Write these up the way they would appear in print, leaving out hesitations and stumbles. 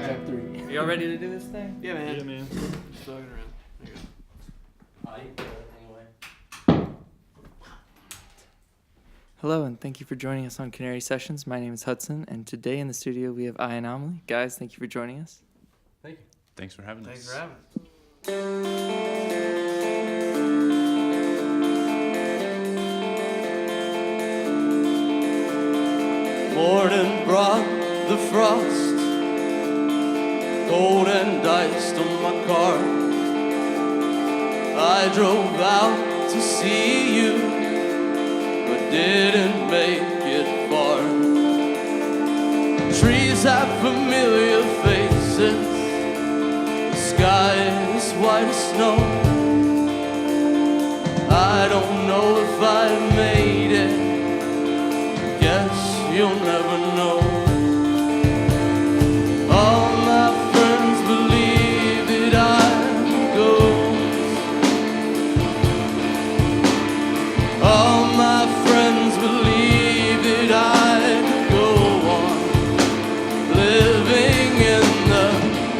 Track 3. Y'all ready to do this thing? Yeah, man. Yeah, man. Just throwing it around. There you go. Anyway. Hello, and thank you for joining us on Canary Sessions. My name is Hudson, and today in the studio we have Anomaly. Guys, thank you for joining us. Thank you. Thanks for having Thanks us. for having us. Morning brought the frost, cold and iced on my car. I drove out to see you, but didn't make it far. Trees have familiar faces, the sky is white as snow. I don't know if I made it, guess you'll never know. All my friends believe that I'm a ghost. All my friends believe that I could go on living in the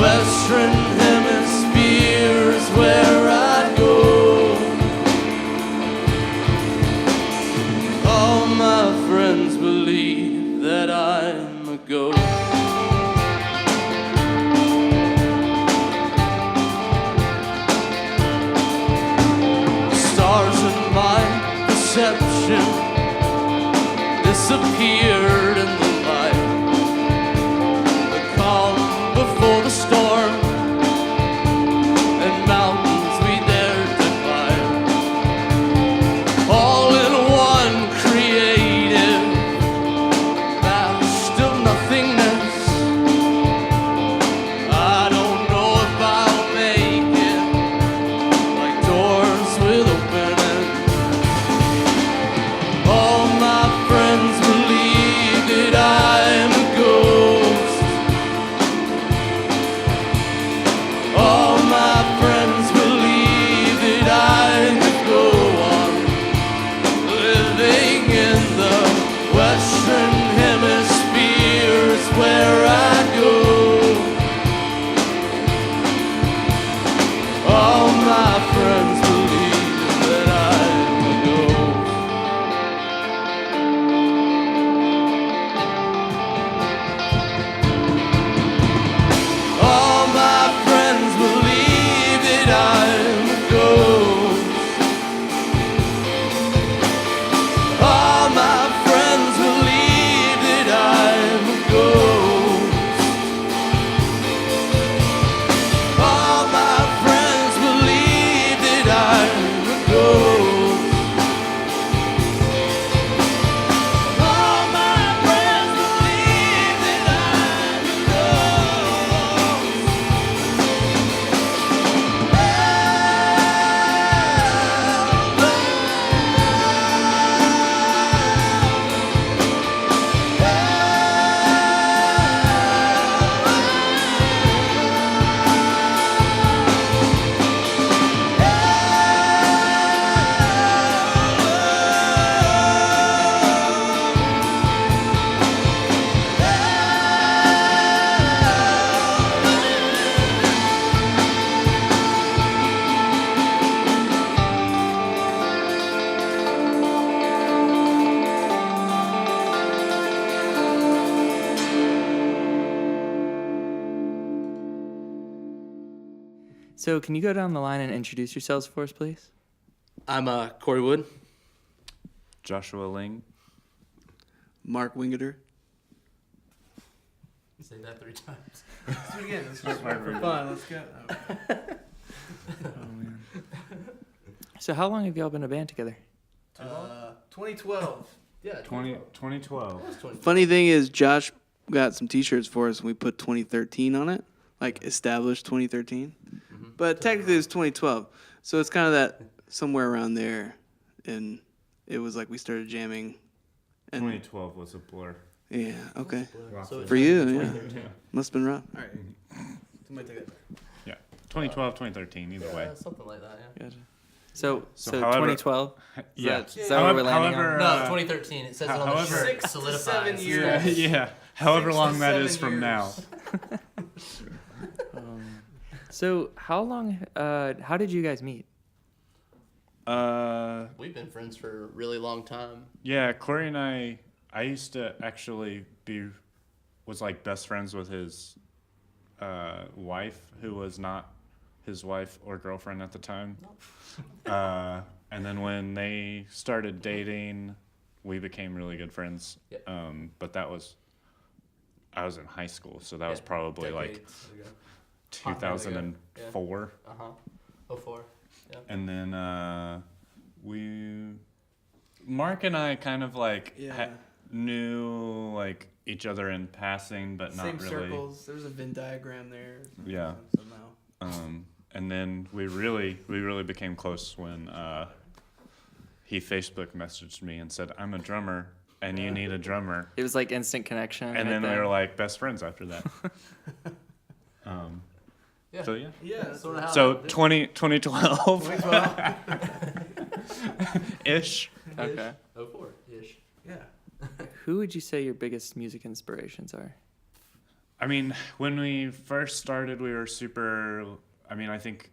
Western Hemisphere is where I'd go. All my friends believe that I'm a ghost. Stars in my perception disappeared in the light. The calm before the storm, and mountains we dared to climb. All in one creative vast of nothingness. I don't know if I'll make it, like doors with open ends. All my friends believe that I'm a ghost. All my friends believe that I could go on living in the Western Hemisphere is where I go. All my friends believe that I'm a ghost. All my friends believe that I'm a ghost. All my friends believe that I'm a ghost. All my friends believe that I'm a ghost. All my friends believe that I'm a ghost. So, can you go down the line and introduce yourselves for us, please? I'm Corey Wood. Joshua Ling. Mark Wingeter. Say that 3 times. Let's do it again. Let's just for fun. Let's go. Oh, man. So, how long have y'all been a band together? 2012. Yeah, 2012. Funny thing is, Josh got some T-shirts for us, and we put 2013 on it, like established 2013. But technically, it's 2012, so it's kind of that somewhere around there, and it was like we started jamming. And 2012 was a blur. yeah, okay. So For you, yeah, Yeah. must have been rough. All right, somebody take that. Yeah. 2012, 2013, either way. something like that, yeah. Gotcha. So however- 2012? Yeah. Is that what we're landing However, on? No, 2013. It says it on the however- shirt. 6 to 7 Solidifies. years. Yeah. However Six to long that 7 is from years. now. So how long? How did you guys meet? We've been friends for a really long time. Yeah, Corey and I used to actually was like best friends with his wife, who was not his wife or girlfriend at the time. And then when they started dating, we became really good friends. Yeah. But I was in high school, so that was probably like Decades ago. 2004. Oh, 04. Yeah. And then Mark and I kind of like knew like each other in passing, but not Same really. circles. There's a Venn diagram there. Yeah. Somehow. And then we really became close when he Facebook messaged me and said, "I'm a drummer, and you need a drummer." It was like instant connection. And right then we there. were like best friends after that. Yeah. So yeah. Yeah. That's Sort of how So it- 2012 ish. Okay. 04-ish. Yeah. Who would you say your biggest music inspirations are? I mean, when we first started, we were super. I mean, I think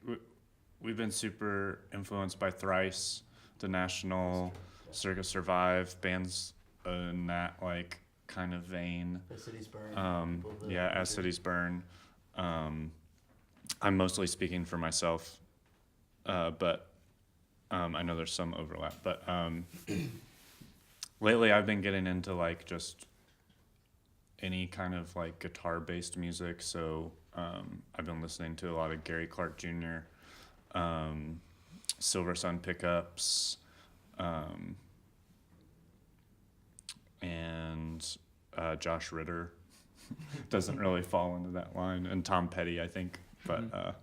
we've been super influenced by Thrice, The National, Circus Survive, bands in that like kind of vein. As Cities Burn. Yeah, As Cities Burn. I'm mostly speaking for myself, but I know there's some overlap. But lately, I've been getting into like just any kind of like guitar-based music. So I've been listening to a lot of Gary Clark Jr., Silver Sun Pickups, and Josh Ritter. Doesn't really fall into that line, and Tom Petty, I think. But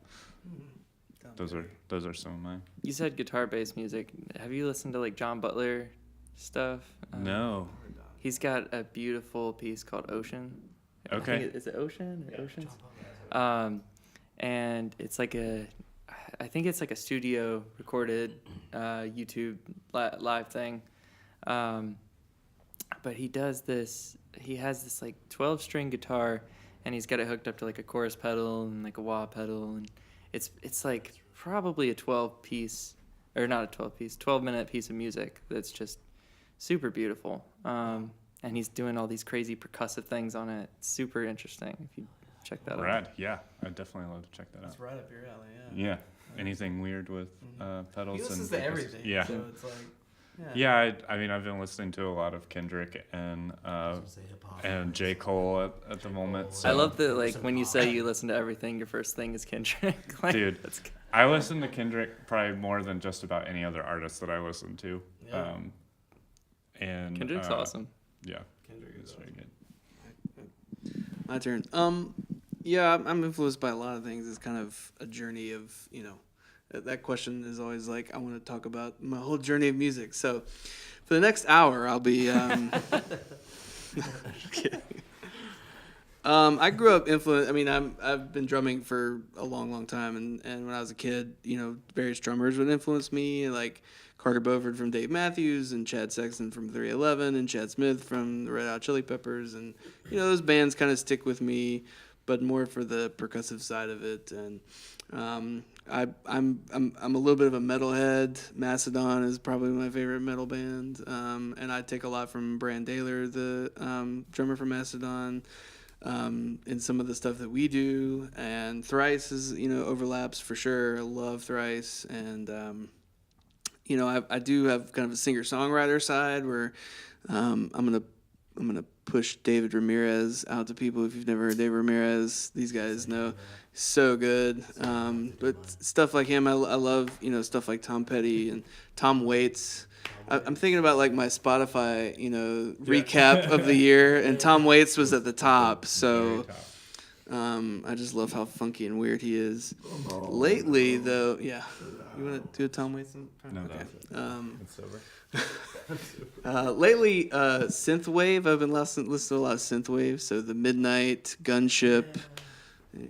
those are some of mine. You said guitar-based music. Have you listened to like John Butler stuff? No. He's got a beautiful piece called Ocean. I think Okay. is it Ocean or Oceans? And it's like I think it's like a studio recorded YouTube live thing. But he has this like 12-string guitar, and he's got it hooked up to like a chorus pedal and like a wah pedal, and it's like probably a 12-piece, or not a 12-piece, 12-minute piece of music that's just super beautiful. And he's doing all these crazy percussive things on it. It's super interesting if you check that out. Rad. Yeah, I'd definitely love to check that out. That's right up your alley. Yeah. Yeah. Anything weird with pedals? He listens and to everything. Yeah. So it's like. Yeah, I mean, I've been listening to a lot of Kendrick and J. Cole at the moment. So. I love that, like, when you say you listen to everything, your first thing is Kendrick. Like, Dude, I listen to Kendrick probably more than just about any other artist that I listen to. Yeah. And Kendrick's awesome. Yeah, Kendrick it's is very good. My turn. Yeah, I'm influenced by a lot of things. It's kind of a journey of, that question is always like, I want to talk about my whole journey of music. So for the next hour, I'll be, kidding. I grew up influenced. I mean, I've been drumming for a long, long time. And when I was a kid, various drummers would influence me, like Carter Beauford from Dave Matthews and Chad Sexton from 311 and Chad Smith from the Red Hot Chili Peppers. And, those bands kind of stick with me, but more for the percussive side of it. And I'm a little bit of a metalhead. Mastodon is probably my favorite metal band. And I take a lot from Brand Daler, the drummer from Mastodon, in some of the stuff that we do. And Thrice is, overlaps for sure. I love Thrice. And, I do have kind of a singer-songwriter side where I'm gonna push David Ramirez out to people. If you've never heard David Ramirez, these guys know, so good. But stuff like him, I love, stuff like Tom Petty and Tom Waits. I'm thinking about like my Spotify, recap of the year, and Tom Waits was at the top. So I just love how funky and weird he is. Lately, though, yeah. You want to do a Tom Waits? No, okay. it's over. Lately, synthwave. I've been listening to a lot of synthwave. So the Midnight, Gunship.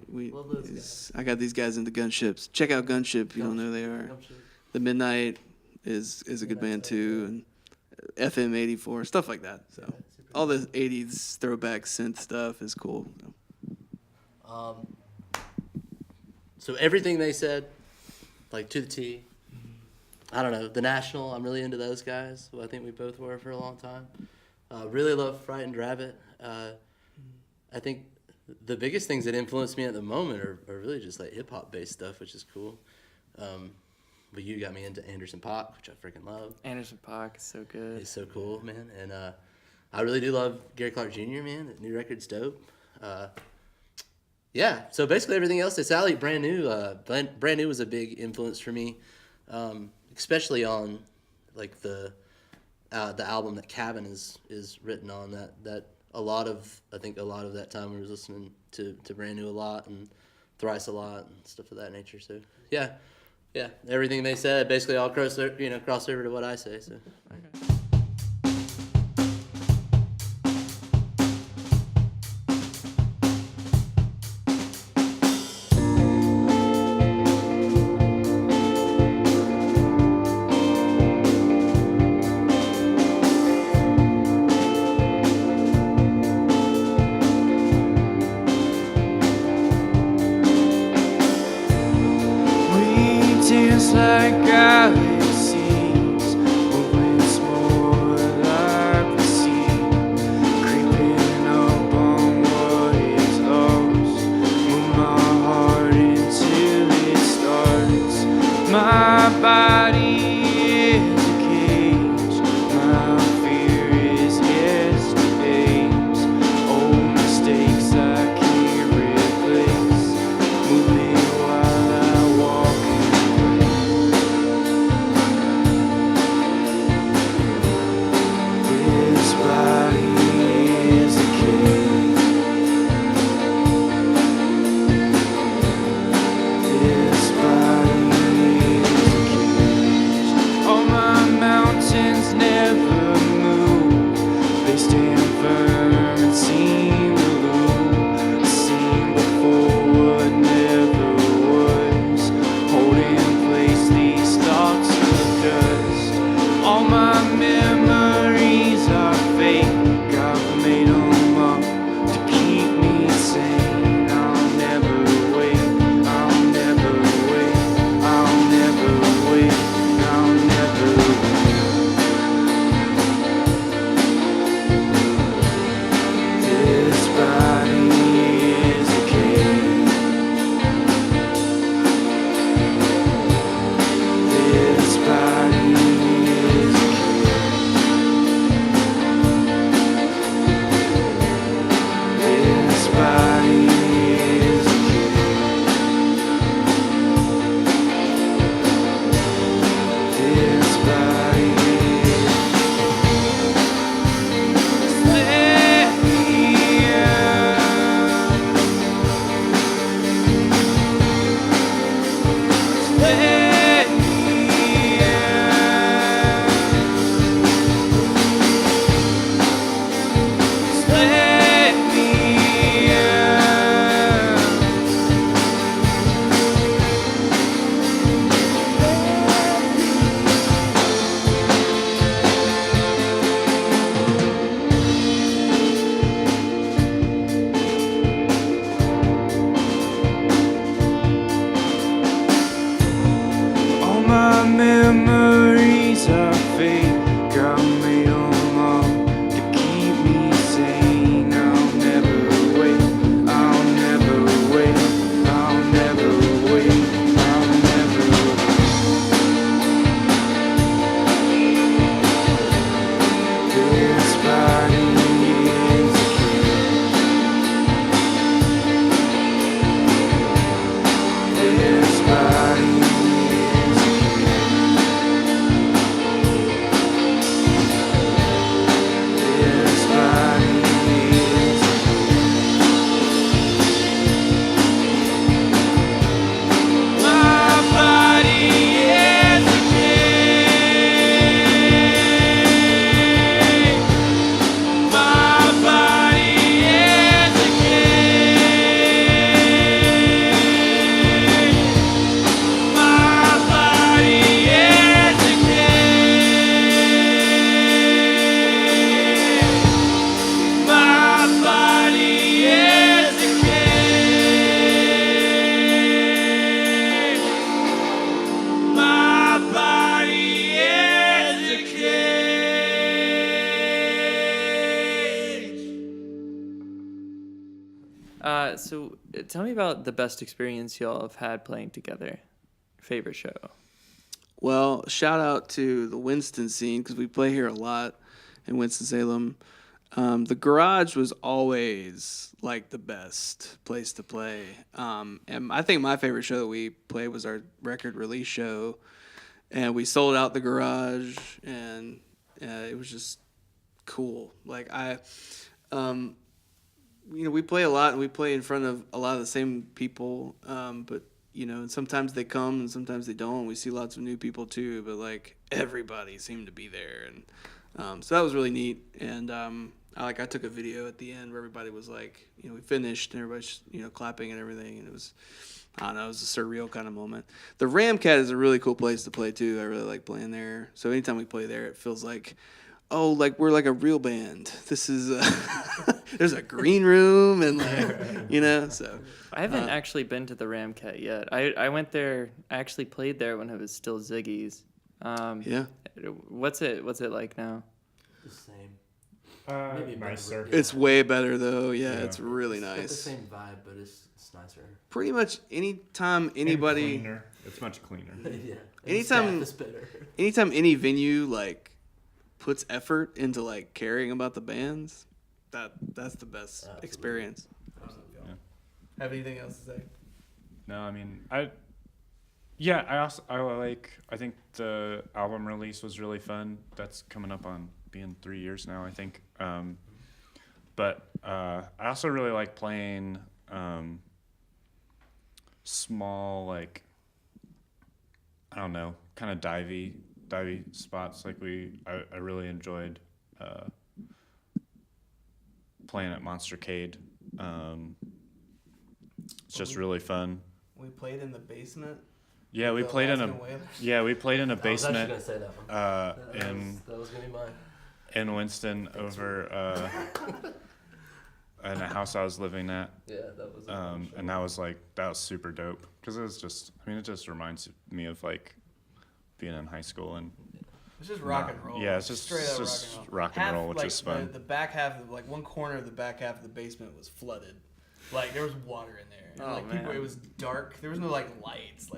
Love those guys. I got these guys into Gunships. Check out Gunship if you don't know who they are. The Midnight is a good band too, and FM 84, stuff like that. So all the 80s throwback synth stuff is cool. So. So everything they said, like to the T. I don't know. The National, I'm really into those guys, who I think we both were for a long time. Really love Frightened Rabbit. I think the biggest things that influence me at the moment are really just like hip hop based stuff, which is cool. But you got me into Anderson .Paak, which I freaking love. Anderson .Paak is so good. He's so cool, man. And I really do love Gary Clark Jr., man. The new record's dope. Yeah, so basically everything else they Sally, brand new. Brand new was a big influence for me, especially on like the album that Cabin is written on. That I think a lot of that time we was listening to Brand New a lot and Thrice a lot and stuff of that nature. So yeah, everything they said basically all cross over to what I say. So. Okay. Like galaxies, moving small like the sea, creeping up on what is lost. Move my heart until it starts. My body is a cage, my fear is yesterday's. Old mistakes I can't replace, moving while I walk. So tell me about the best experience y'all have had playing together. Favorite show. Well, shout out to the Winston scene because we play here a lot in Winston-Salem. The garage was always like the best place to play. And I think my favorite show that we played was our record release show. And we sold out the garage, and it was just cool. Like we play a lot, and we play in front of a lot of the same people. But and sometimes they come, and sometimes they don't. We see lots of new people too, but like everybody seemed to be there, and so that was really neat. And I took a video at the end where everybody was like, we finished, and everybody's clapping and everything, and it was. I don't know, it was a surreal kind of moment. The Ramcat is a really cool place to play, too. I really like playing there. So anytime we play there, it feels like, we're like a real band. This is, there's a green room and, so. I haven't actually been to the Ramcat yet. I went there, I actually played there when it was still Ziggy's. Yeah. What's it like now? The same. Maybe nicer. It's way better, though. Yeah, it's really It's got the nice. same vibe, but it's nicer. Pretty much anytime anybody... And cleaner. It's much cleaner. Yeah. Anytime- Staff is better. Anytime any venue, puts effort into, caring about the bands, that's the best Absolutely. experience. Yeah. Have anything else to say? No, I mean, I think the album release was really fun. That's coming up on being 3 years now, I think. But I also really like playing small, I don't know, kind of divey spots. I really enjoyed playing at Monstercade. It's just really fun. We played in the basement. Yeah, we The played in Alaskan Whalers? we played in a I was actually basement gonna say that one. That was gonna be mine. in Winston over in a house I was living at. Yeah, that was. And that was super dope because it just reminds me of being in high school and It's just rock and roll. yeah, it's just straight up rock and roll, which is fun. The back half of one corner of the back half of the basement was flooded. There was water in there. And, man. people, it was dark. There was no lights,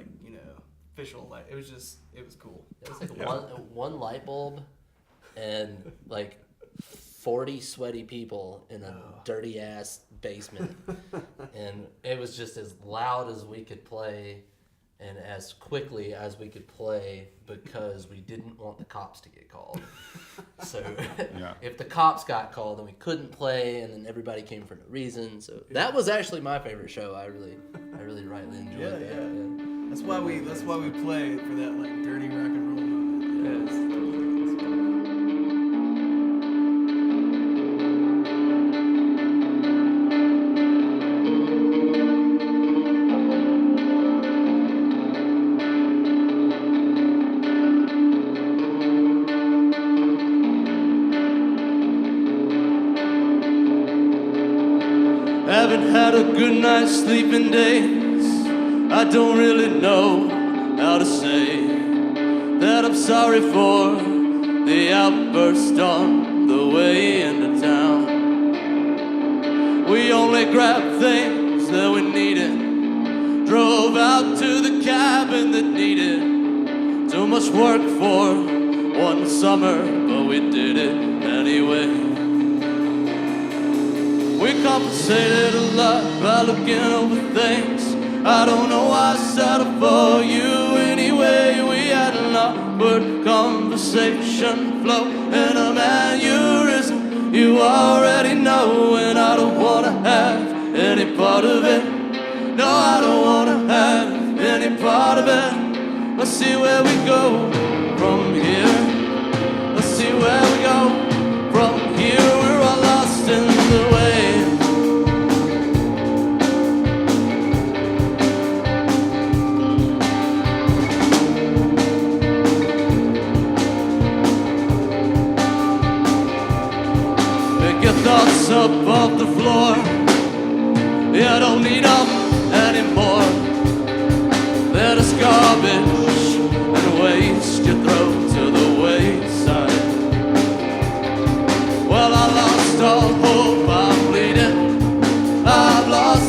official light. It was cool. It was one light bulb, and 40 sweaty people in a dirty ass basement, and it was just as loud as we could play, and as quickly as we could play because we didn't want the cops to get called. So if the cops got called, then we couldn't play, and then everybody came for no reason. So that was actually my favorite show. I really rightly enjoyed that. Yeah. That's why we play for that dirty rock and roll moment. Yes. Haven't had a good night's sleep in days. I don't really know how to say that I'm sorry for the outburst on the way into town. We only grabbed things that we needed, drove out to the cabin that needed too much work for one summer, but we did it anyway. We compensated a lot by looking over things. I don't know why I settled for you anyway. We had an awkward conversation flow and a mannerism you already know. And I don't wanna have any part of it. No, I don't wanna have any part of it. Let's see where we go from here. Let's see where we go from here. We're all lost in the way. Thoughts up off the floor. Yeah, I don't need them anymore. They're just garbage and waste you throw to the wayside. Well, I lost all hope, I'm bleeding. I've lost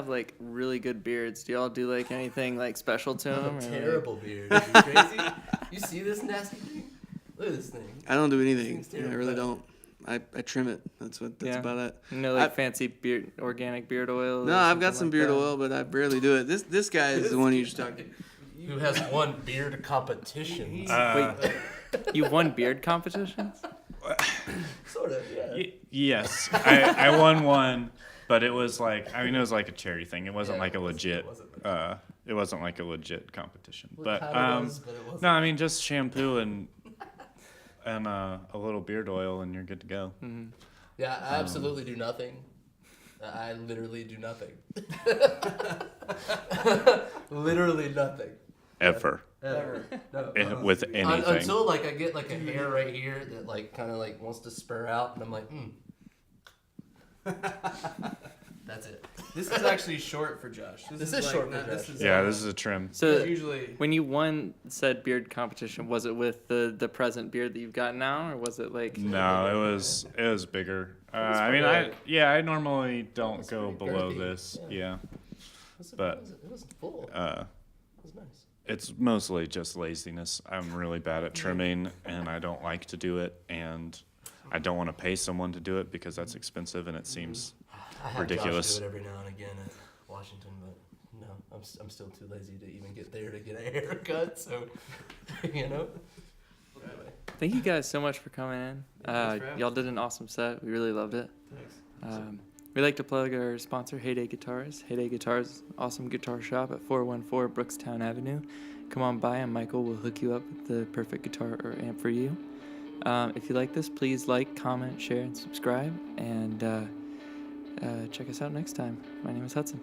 have like really good beards. Do y'all do like anything like special to them? Terrible beard. Are you crazy? You see this nasty thing? Look at this thing. I don't do anything. Thing's Yeah, I terrible. really don't. I trim it. That's about it. No, like fancy beard, organic beard oil. No, I've got some beard oil, but I barely do it. This guy is the one you should talk to. Who has won beard competitions? Wait, you won beard competitions? Sort of, yeah. Yes, I won one, but it was like it was like a charity thing. It wasn't like a legit. It wasn't like a legit competition. But no, I mean just shampoo and a little beard oil, and you're good to go. Mm-hmm. Yeah, I absolutely do nothing. I literally do nothing. Literally nothing. Ever. Ever. No. With anything. Until like I get like a hair right here that like kind of like wants to spur out, and I'm like, That's it. This is actually short for Josh. This is short for Josh. This is a trim. So usually when you won said beard competition, was it with the present beard that you've got now, or was it like? No, it was bigger. I normally don't go below this. Yeah. But it was full. It was nice. It's mostly just laziness. I'm really bad at trimming, and I don't like to do it, and I don't want to pay someone to do it because that's expensive, and it seems I have ridiculous. Josh do it every now and again at Washington, but no, I'm still too lazy to even get there to get a haircut. So, Anyway. Thank you guys so much for coming in. Thanks for having Y'all did an awesome set. We really loved it. Thanks. We like to plug our sponsor, Heyday Guitars. Heyday Guitars, awesome guitar shop at 414 Brookstown Avenue. Come on by and Michael will hook you up with the perfect guitar or amp for you. If you like this, please like, comment, share, and subscribe. And check us out next time. My name is Hudson.